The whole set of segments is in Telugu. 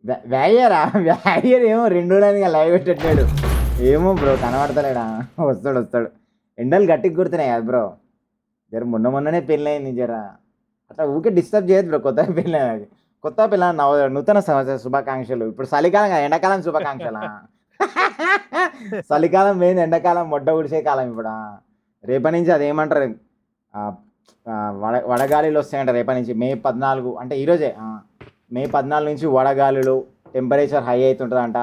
వ్యాయరా వ్యాయర్ ఏమో 2 రోజులుగా లైవ్ పెట్టట్లేడు. ఏమో బ్రో కనబడతలేడా. వస్తాడు ఎండలు గట్టిగా కుడుతున్నాయి కదా బ్రో. జర మొన్ననే పెళ్ళి అయింది జర. అట్లా ఊరికే డిస్టర్బ్ చేయదు బ్రో. కొత్తగా పెళ్ళి అది కొత్త పిల్ల నూతన సంవత్సర శుభాకాంక్షలు. ఇప్పుడు చలికాలం కదా, ఎండాకాలం శుభాకాంక్షలా. చలికాలం పోయింది, ఎండాకాలం మొడ్డ ఉడిసే కాలం ఇప్పుడు. రేపటి నుంచి అదేమంటారు, వడగాలిలు వస్తాయంట రేపటి నుంచి. మే 14 అంటే ఈరోజే. మే 14 నుంచి వడగాలులు, టెంపరేచర్ హై అవుతుంటుందంట.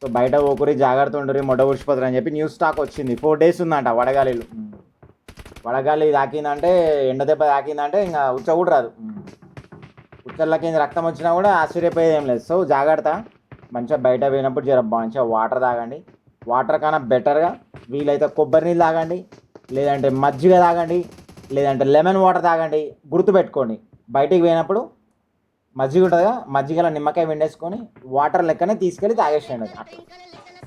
సో బయట పోకురి, జాగ్రత్త ఉండరు, మొడ్డ ఉడిచిపోతారు అని చెప్పి న్యూస్ స్టాక్ వచ్చింది. 4 days ఉందంట వడగాలిలు. వడగాలి తాకిందంటే, ఎండ దెబ్బ తాకిందంటే ఇంకా ఉచ్చ కూడా రాదు. ఉచ్చర్లకి రక్తం వచ్చినా కూడా ఆశ్చర్యపోయేది ఏం లేదు. సో జాగ్రత్త. మంచిగా బయట పోయినప్పుడు జర మంచిగా వాటర్ తాగండి. వాటర్ కన్నా బెటర్గా వీలైతే కొబ్బరి నీళ్ళు తాగండి, లేదంటే మజ్జిగ తాగండి, లేదంటే లెమన్ వాటర్ తాగండి. గుర్తుపెట్టుకోండి, బయటికి పోయినప్పుడు మజ్జిగ ఉంటుందిగా, మజ్జిగలో నిమ్మకాయ వెండేసుకొని వాటర్ లెక్కనే తీసుకెళ్ళి తాగేసేయండి. అట్లా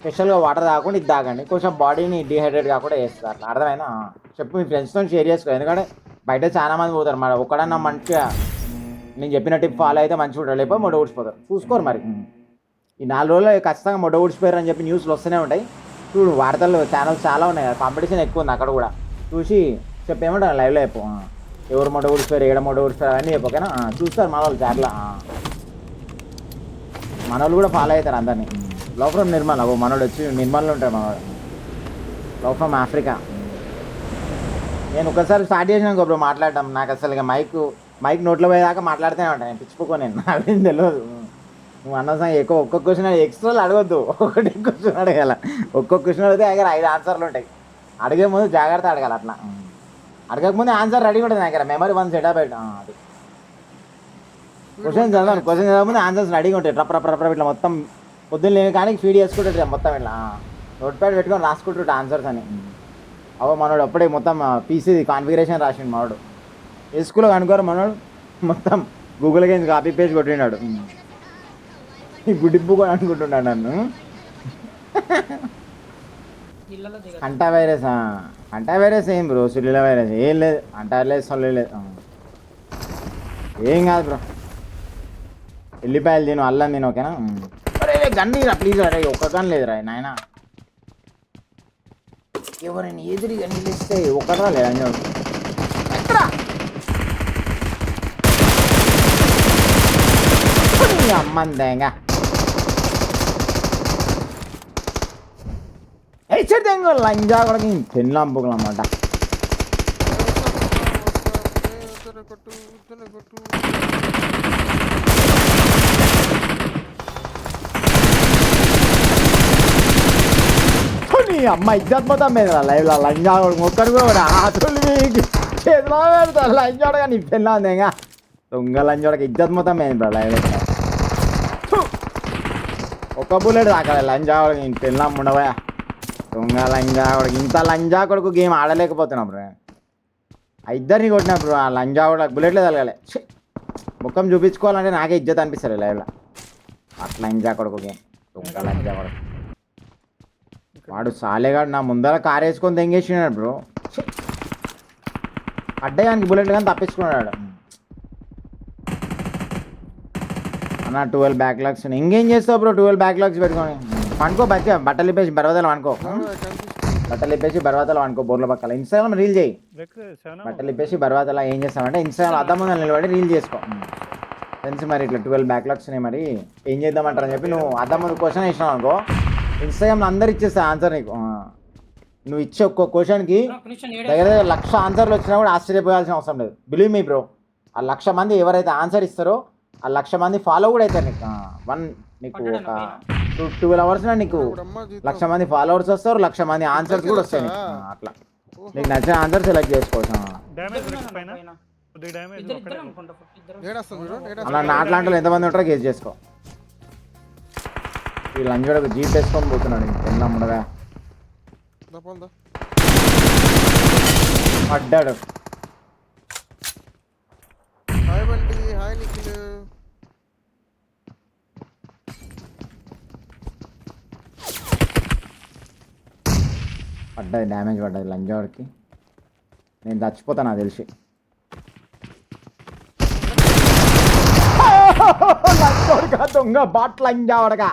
స్పెషల్గా వాటర్ తాగకుండా ఇది తాగండి. కొంచెం బాడీని డిహైడ్రేట్ కాకుండా చేస్తుంది. అట్లా అర్థమైనా చెప్పు, మీ ఫ్రెండ్స్తో షేర్ చేసుకో. ఎందుకంటే బయట చాలా మంది పోతారు. మరి ఒక్కడన్నా మంచిగా నేను చెప్పిన టిప్ ఫాలో అయితే మంచిగా ఉంటారు, లేకపోతే మొడ ఊడిచిపోతారు. చూసుకోరు మరి. ఈ 4 రోజులు ఖచ్చితంగా మొడ ఊడిచిపోయారు అని చెప్పి న్యూస్లు వస్తూనే ఉంటాయి. చూడు, వార్తలు ఛానల్స్ చాలా ఉన్నాయి కదా, కాంపిటీషన్ ఎక్కువ ఉంది అక్కడ కూడా. చూసి చెప్పేమంటారు లైవ్లో చెప్పు. ఎవరు మొడ ఊడిచిపోయారు, ఏడ మొడ ఊడిచిపోయారు అవన్నీ చెప్పు, ఓకేనా. చూస్తారు మన వాళ్ళు చాట్లా. మన వాళ్ళు కూడా ఫాలో అవుతారు అందరినీ. Love from Nirmal. మనోడు వచ్చి నిర్మల్లో ఉంటాడు మనోడు. Love from Africa. నేను ఒకసారి స్టార్ట్ చేసినాను బ్రో మాట్లాడటం. నాకు అసలు ఇక మైక్ నోట్లో పోయేదాకా మాట్లాడుతూనే ఉంటాను. నేను పిచ్చిపోకో, నేను అదేం తెలియదు. నువ్వు అన్నసంగా ఒక్కొక్క క్వశ్చన్ ఎక్స్ట్రాలు అడగొద్దు. ఒకటి క్వశ్చన్ అడగాల. ఒక్కొక్క క్వశ్చన్ అడిగితే దగ్గర 5 ఆన్సర్లు ఉంటాయి. అడిగే ముందు జాగ్రత్త అడగాలి. అట్లా అడగకముందు ఆన్సర్ రెడీ ఉంటుంది దగ్గర. మెమరీ 1 సెటప్ అది. క్వశ్చన్ చదవాలి. క్వశ్చన్ చదవకముందు ఆన్సర్స్ రెడీగా ఉంటాయి. రప్ప ఇట్లా మొత్తం పొద్దున్న లేని కానీ ఫీడ్ చేసుకుంటుంటే మొత్తం ఇట్లా నోట్ ప్యాడ్ పెట్టుకొని రాసుకుంటుంటే ఆన్సర్స్ అని. మనోడు అప్పుడే మొత్తం పీసీ కాన్ఫిగరేషన్ రాసిండు మనోడు. ఏ స్కూల్లో కనుకోరు మనోడు. మొత్తం గూగుల్కి కాపీ పేజ్ కొట్టినాడు. ఈ గుడిబ్బు కూడా అనుకుంటున్నాడు నన్ను. అంటా వైరస్ ఏం బ్రో, సుల్లీల వైరస్ ఏం లేదు. అంటారులేదు, సొల్లేదు, ఏం కాదు బ్రో. ఎల్లిపాయలు తిను, అల్లం తిను, ఓకేనా. అరే గన్నీరా ప్లీజ్. అరే ఒక్క గన్ లేదురా నాయన. ఎవరైనా ఎదురుగా నిలిస్తే ఒకటరా లేదా అమ్మందేగా. హెచ్చరిక లంజా కూడా పెళ్ళంపుకులు అన్నమాట. అమ్మ ఇజ్జత్ మొత్తం మీద లైవ్లో లంజా ఒక్కడు కూడా ఆతులు చేతిలో పెడతారు. లంజోడగా నీ పెళ్ళందేగా దొంగ లంజోడకి ఇజ్జత్ మొత్తం మీద బ్రో లైవ్. ఒక్క బుల్లెట్ తాకాలి లంజావాడికి. నేను పెళ్ళాం ఉండవా దొంగ లంజావాడికి. ఇంత లంజా కొడుకు గేమ్ ఆడలేకపోతున్నా బ్రో. ఇద్దరిని కొట్టినా బ్రో. ఆ లంజావాడ బుల్లెట్లే తగలగాలి. ముఖం చూపించుకోవాలంటే నాకే ఇజ్జత్ అనిపిస్తుంది లైవ్లో. అట్లా లంజా కొడుకు గేమ్, దొంగ లంజా కొడుకు. వాడు సాలేగాడు నా ముందర కారు వేసుకొని తెంగేసినాడు బ్రో. అడ్డయానికి బుల్లెట్లు కానీ తప్పించుకున్నాడు అన్న. 12 బ్యాక్లాగ్స్ ఇంకేం చేస్తావు బ్రో. 12 బ్యాక్లాగ్స్ పెట్టుకొని అనుకో. బట్టలు ఇప్పేసి బర్వాతలు అనుకో. బట్టలు ఇప్పేసి బర్వాతలు అనుకో. బోర్ల పక్కల ఇన్స్టాగ్రామ్ రీల్ చేయి. బట్టలు ఇప్పేసి బర్వాతలు ఏం చేస్తామంటే ఇన్స్టాగ్రామ్ అద్దం ముందు నిలబడి రీల్ చేసుకో. ఫ్రెండ్స్ మరి ఇట్లా 12 బ్యాక్లాగ్స్ని మరి ఏం చేద్దామంటారని చెప్పి నువ్వు అద్దం ముందు క్వశ్చన్ ఇచ్చినావు అనుకో, ఇన్స్టాగ్రామ్లో అందరు ఇచ్చేస్తా ఆన్సర్ నీకు. నువ్వు ఇచ్చే ఒక్క క్వశ్చన్కి దగ్గర 1,00,000 ఆన్సర్లు వచ్చినా కూడా ఆశ్చర్యపోయాల్సిన అవసరం లేదు. Believe me bro. ఆ 1,00,000 మంది ఎవరైతే ఆన్సర్ ఇస్తారో ఆ 1,00,000 మంది ఫాలో కూడా అవుతారు నీకు. నీకు ఒక 12 hours నీకు 1,00,000 మంది ఫాలోవర్స్ వస్తారు, 1,00,000 మంది ఆన్సర్స్ కూడా వస్తాయి నీకు. అట్లా నీకు నచ్చిన ఆన్సర్ సెలెక్ట్ చేసుకోవచ్చు. అలా నాట్లాంటి ఎంతమంది ఉంటారో గేజ్ చేసుకో. ఈ లంజోడకు జీప్ వేసుకొని పోతున్నాడు. ఎంత ఉండగా పడ్డాడు. పడ్డది, డ్యామేజ్ పడ్డది లంజోడికి. నేను చచ్చిపోతాను నాకు తెలిసి. లంచోడుగా దొంగ బాట్ లంజావడగా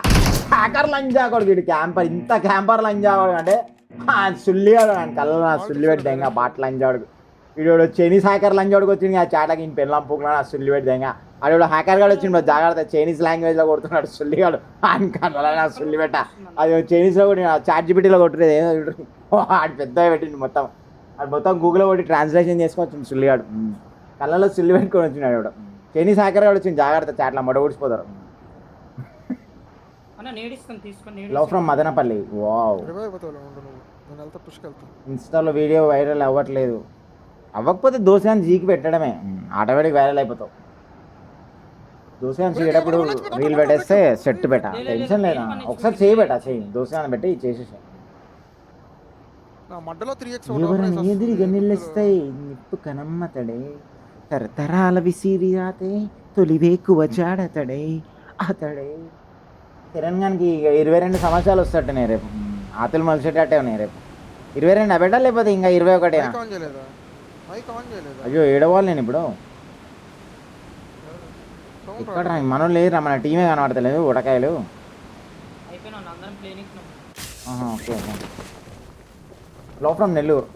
హ్యాకర్ లంజాకోడు వీడు క్యాంపర్ ఇంత క్యాంపర్ లంజావాడు అంటే సుల్లిగాడు ఆయన కళ్ళ సుల్లి పెట్టి ఇంకా బాట్ లంజాడు వీడు చైనీస్ హ్యాకర్ లంజాడుకు వచ్చింది ఆ చాటకి ఈయన పెళ్ళం పూకున్నాడు ఆ సుల్లి పెట్టి ఇంకా ఆడు హ్యాకర్ గాడు వచ్చిండు జాగ్రత్త చైనీస్ లాంగ్వేజ్లో కొడుతున్నాడు సుల్లిగాడు ఆయన కళ్ళ సుల్లి పెట్ట అది చైనీస్లో కొట్టి చాట్ జీపీటీలో కొట్టులేదు ఏదో ఆడు పెద్దగా పెట్టిండు మొత్తం అది మొత్తం గూగుల్లో కొట్టి ట్రాన్స్లేషన్ చేసుకొని వచ్చింది సుల్లిగాడు కళ్ళలో సుల్లి పెట్టుకొని వచ్చినాడు వాడు చైనీస్ హ్యాకర్ గాడు వచ్చింది జాగ్రత్త చాట్ల మొడ ఊడిచిపోతారు లవ్ ఫ్రమ్ మదనపల్లి వావ్ ఇన్స్టాలో వీడియో వైరల్ అవ్వట్లేదు అవ్వకపోతే దోశగాని జీకి పెట్టడమే ఆటోమేటిక్ వైరల్ అయిపోతావు దోశగాని చేసేటప్పుడు రీల్ పెట్టేస్తే సెట్ పెట్ట టెన్షన్ లేదా ఒకసారి చేయి పెట్ట చెయ్యి దోశగాని పెట్టి చేసేసా ఎవరని ఎదిరిగా నిలుస్తాయి నిప్పు కనమ్మతడే తరతరాల విసిరియాతే తొలివేకువ చాడతడే అతడే తెలంగాణకి ఇక 22 సంవత్సరాలు వస్తట్టున్నాయి రేపు ఆతులు మొలిసేటట్టే ఉన్నాయి రేపు 22 అబెట్టా లేకపోతే ఇంకా 21 అయ్యో ఏడవాలి నేను ఇప్పుడు ఇక్కడ మనం లేదురా మన టీమే కనబడతలేదు ఉడకాయలు ఓకే ఓకే లో ఫ్రమ్ నెల్లూరు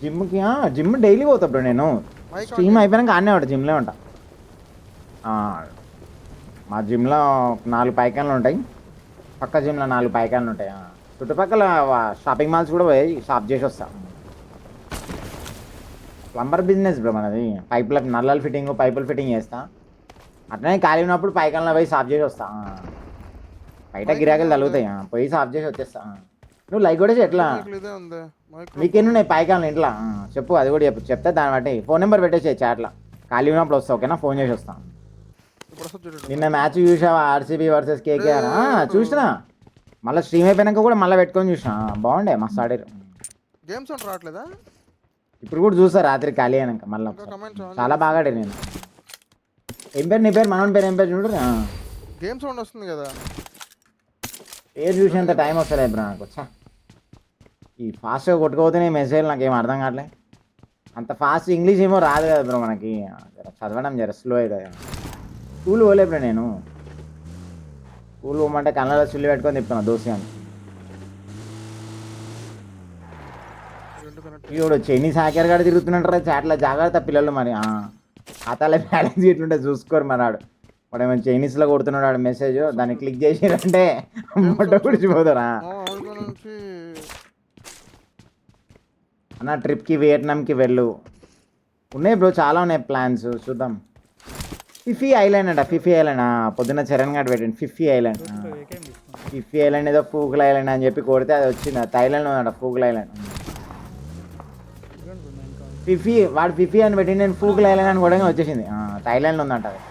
జిమ్కి జిమ్ డైలీ పోతా బ్రో నేను స్ట్రీమ్ అయిపోయాక ఆడనే ఉంటా జిమ్లో ఉంటా మా జిమ్లో 4 పైకాన్లు ఉంటాయి పక్క జిమ్లో 4 పైకాన్లు ఉంటాయి చుట్టుపక్కల షాపింగ్ మాల్స్ కూడా పోయి షాప్ చేసి వస్తా ప్లంబర్ బిజినెస్ బ్రో మనది పైపుల నల్లల ఫిట్టింగ్ పైపుల ఫిట్టింగ్ చేస్తా అట్లనే ఖాళీ ఉన్నప్పుడు పైకాన్లో పోయి సాఫ్ చేసి వస్తా బయట గిరాకీలు తగులుతాయి పోయి సాఫ్ చేసి వచ్చేస్తా నువ్వు లైక్ కూడా ఎట్లా మీకెన్ని ఉన్నాయి పైకాన్లు ఇంట్లో చెప్పు అది కూడా చెప్పు చెప్తే దాన్ని బట్టి ఫోన్ నెంబర్ పెట్టేసి చాట్లా ఖాళీ ఉన్నప్పుడు వస్తా ఓకేనా ఫోన్ చేసి వస్తాను నిన్న మ్యాచ్ చూసావా ఆర్సీబీ వర్సెస్ కేకేఆర్ చూసినా మళ్ళీ స్ట్రీమ్ అయిపోయినాక కూడా మళ్ళీ పెట్టుకొని చూసినా బాగుండే మస్తు ఆడారు గేమ్స్ రావట్లేదా ఇప్పుడు కూడా చూసా రాత్రి ఖాళీ అయినాక మళ్ళీ చాలా బాగా ఆడారు నేను ఏం పేరు నీ పేరు మన పేరు ఏం పేరు చూడు గేమ్ సౌండ్ వస్తుంది కదా పేరు చూసేంత టైం వస్తలేదు బ్రో నాకు వచ్చా ఈ ఫాస్ట్గా కొట్టుకోపోతేనే మెసేజ్ నాకు ఏం అర్థం కావట్లే అంత ఫాస్ట్ ఇంగ్లీష్ ఏమో రాదు కదా బ్రో మనకి చదవడం జర స్లో అవుతుంది స్కూల్ పోలే బ్రో నేను స్కూల్ పోమంటే కళ్ళలో చిల్లు పెట్టుకొని తిప్పుతున్నా దోశ అని ఇప్పుడు చైనీస్ హ్యాకర్ గారు తిరుగుతున్నట్టు చాట్ల జాగ్రత్త పిల్లలు మరి ఖాతాలో బ్యాలెన్స్ ఇట్లుంటే చూసుకోరు మరి వాడు ఏమైనా చైనీస్లో కొడుతున్నాడు వాడు మెసేజ్ దాన్ని క్లిక్ చేసిరంటే మొట్ట గుడిచిపోతారా అన్న ట్రిప్కి వియట్నాంకి వెళ్ళు ఉన్నాయి బ్రో చాలా ఉన్నాయి ప్లాన్స్ చూద్దాం ఫిఫీ ఐలాండ్ అంట ఫిఫీ ఐలాండ్ పొద్దున్న చరణ్ గారు పెట్టండి ఫిఫీ ఐలాండ్ ఫిఫీ ఐలాండ్ ఏదో ఫూకుల్ ఐలాండ్ అని చెప్పి కొడితే అది వచ్చింది థైలాండ్ ఉందంట ఫూకుల్ ఐలాండ్ ఫిఫీ వాడు ఫిఫీ అని పెట్టి నేను ఫూకుల్ ఐలాండ్ అని కూడా వచ్చేసింది థైలాండ్లో ఉందంట అది